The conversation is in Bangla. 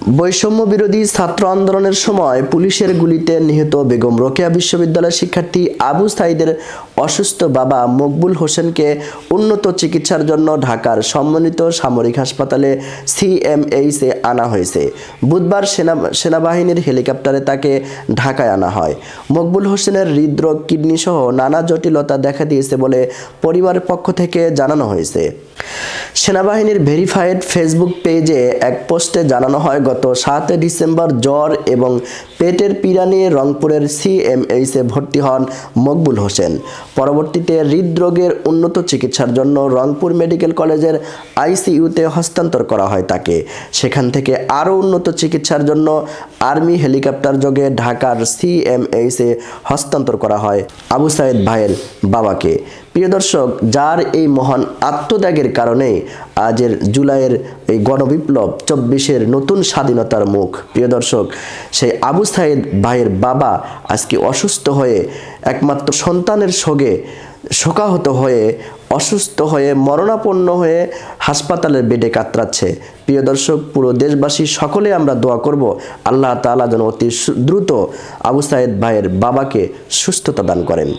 বৈষম্য বিরোধী ছাত্র আন্দোলনের সময় পুলিশের গুলিতে নিহত বেগম রোকেয়া বিশ্ববিদ্যালয়ের শিক্ষার্থী আবু সাঈদের অসুস্থ বাবা মকবুল হোসেনকে উন্নত চিকিৎসার জন্য ঢাকার সম্মানিত সামরিক হাসপাতালে সিএমএইচে আনা হয়েছে। বুধবার সেনাবাহিনীর হেলিকপ্টারে তাকে ঢাকায় আনা হয়। মকবুল হোসেনের হৃদরোগ, কিডনি সহ নানা জটিলতা দেখা দিয়েছে বলে পরিবারের পক্ষ থেকে জানানো হয়েছে। সেনাবাহিনীর ভেরিফাইড ফেসবুক পেজে এক পোস্টে জানানো হয়, গত 7 ডিসেম্বর জ্বর এবং পেটের পীড়া নিয়ে রংপুরের সিএমএইচে ভর্তি হন মকবুল হোসেন। পরবর্তীতে হৃদরোগের উন্নত চিকিৎসার জন্য রংপুর মেডিকেল কলেজের আইসিইউতে হস্তান্তর করা হয় তাকে। সেখান থেকে আরও উন্নত চিকিৎসার জন্য আর্মি হেলিকপ্টার যোগে ঢাকার সিএমএইচে হস্তান্তর করা হয় আবু সাঈদ ভাইয়ের বাবাকে। প্রিয় দর্শক, যার এই মহান আত্মত্যাগের কারণে আজের জুলাইয়ের এই গণবিপ্লব 24-এর নতুন স্বাধীনতার মুখ। প্রিয় দর্শক, সেই আবু সাঈদ ভাইয়ের বাবা আজকে অসুস্থ হয়ে, একমাত্র সন্তানের শোকাহত হয়ে, অসুস্থ হয়ে, মরণাপন্ন হয়ে হাসপাতালের বেডে কাতরাচ্ছে। প্রিয় দর্শক, পুরো দেশবাসী সকলে আমরা দোয়া করব আল্লাহ তাআলা যেন অতি দ্রুত আবু সাঈদ ভাইয়ের বাবাকে সুস্থতা দান করেন।